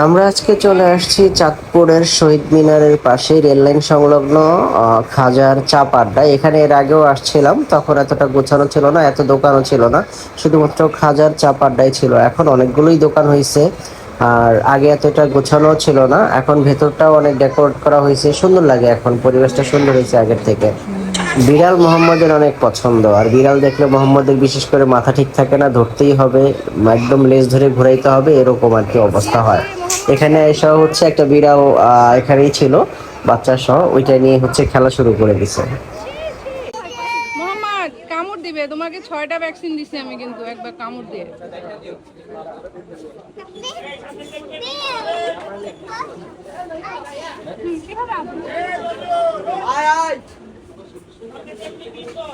আমরা আজকে চলে আসছি চাঁদপুরের শহীদ মিনারের পাশে রেললাইন সংলগ্ন খাজার চাপ আড্ডা। এখানে এর আগেও আসছিলাম, তখন এতটা গোছানো ছিল না, এত দোকানও ছিল না, শুধুমাত্র খাজার চাপ আড্ডাই ছিল। এখন অনেকগুলোই দোকান হয়েছে, আর আগে এতটা গোছানো ছিল না। এখন ভেতরটাও অনেক ডেকোরেট করা হয়েছে, সুন্দর লাগে, এখন পরিবেশটা সুন্দর হয়েছে আগের থেকে। বিড়াল মোহাম্মদের অনেক পছন্দ, আর বিড়াল দেখলে মোহাম্মদের বিশেষ করে মাথা ঠিক থাকে না, ধরতেই হবে, একদম লেজ ধরে ঘুরাইতে হবে, এরকম আর কি অবস্থা হয়। এখানে এসে হচ্ছে একটা বিড়াল এখানেই ছিল বাচ্চা সহ, ওইটা নিয়ে হচ্ছে খেলা শুরু করে দিছে। মোহাম্মদ কামড় দিবে, তোমাকে 6টা ভ্যাকসিন দিছি আমি, কিন্তু একবার কামড় দিয়ে।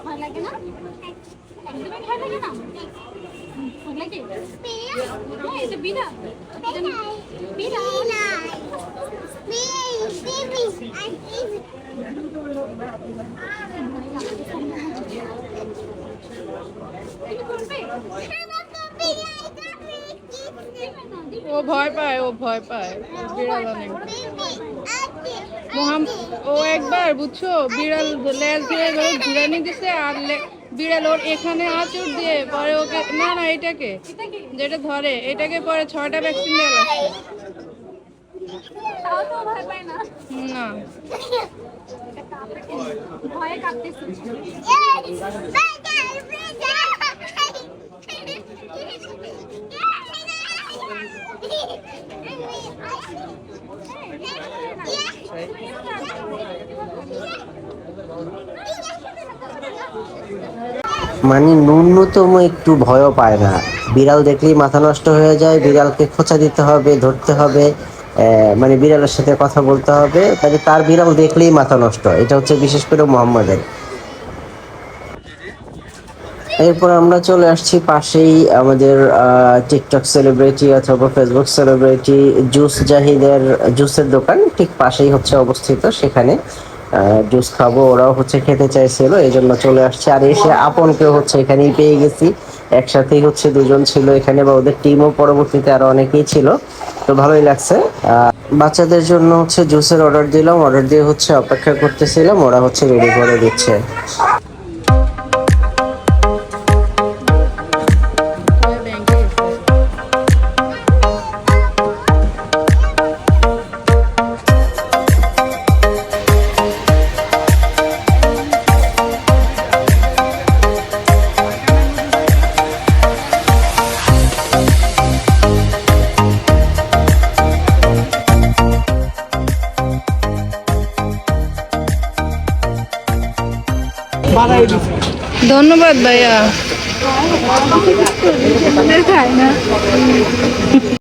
ভয় লাগে না? একদমই ভয় লাগে না? ভয় লাগে? হ্যাঁ, এটা বিড়াল। বিড়াল। ও ভয় পায়, ও ভয় পায়, বিড়াল অনেক। ও একবার বুঝছো, বিড়াল লেজ দিয়ে ঘুরানি দিছে, আর বিড়াল ওর এখানে আঁচড় দিয়ে পরে ওকে, না না এটাকে যেটা ধরে এটাকে পরে 6টা ভ্যাকসিন দেওয়া লাগছে। না ভয়ে কাঁপতেছে। মানে ন্যূনতম একটু ভয়ও পায় না, বিড়াল দেখলেই মাথা নষ্ট হয়ে যায়। বিড়ালকে খোঁচা দিতে হবে, ধরতে হবে, মানে বিড়ালের সাথে কথা বলতে হবে, মানে তার বিড়াল দেখলেই মাথা নষ্ট। এটা হচ্ছে বিশেষ করে মোহাম্মদের। এরপর আমরা চলে আসছি পাশেই আমাদের টিকটক সেলিব্রিটি অথবা ফেসবুক সেলিব্রিটি জুস জাহিদের জুসের দোকান, ঠিক পাশেই হচ্ছে অবস্থিত। সেখানে জুস খাবো, ওরাও হচ্ছে খেতে চাইছিল, এই জন্য চলে আসছে। আর এসে আপনকে হচ্ছে এখানেই পেয়ে গেছি, একসাথেই হচ্ছে দুজন ছিল এখানে, বা ওদের টিমও পরবর্তীতে আরো অনেকেই ছিল, তো ভালোই লাগছে। বাচ্চাদের জন্য হচ্ছে জুসের অর্ডার দিলাম, অর্ডার দিয়ে হচ্ছে অপেক্ষা করতেছিলাম, ওরা হচ্ছে রেডি করে দিচ্ছে। ব্যাংকে গেছে। ধন্যবাদ ভাইয়া। খায় না।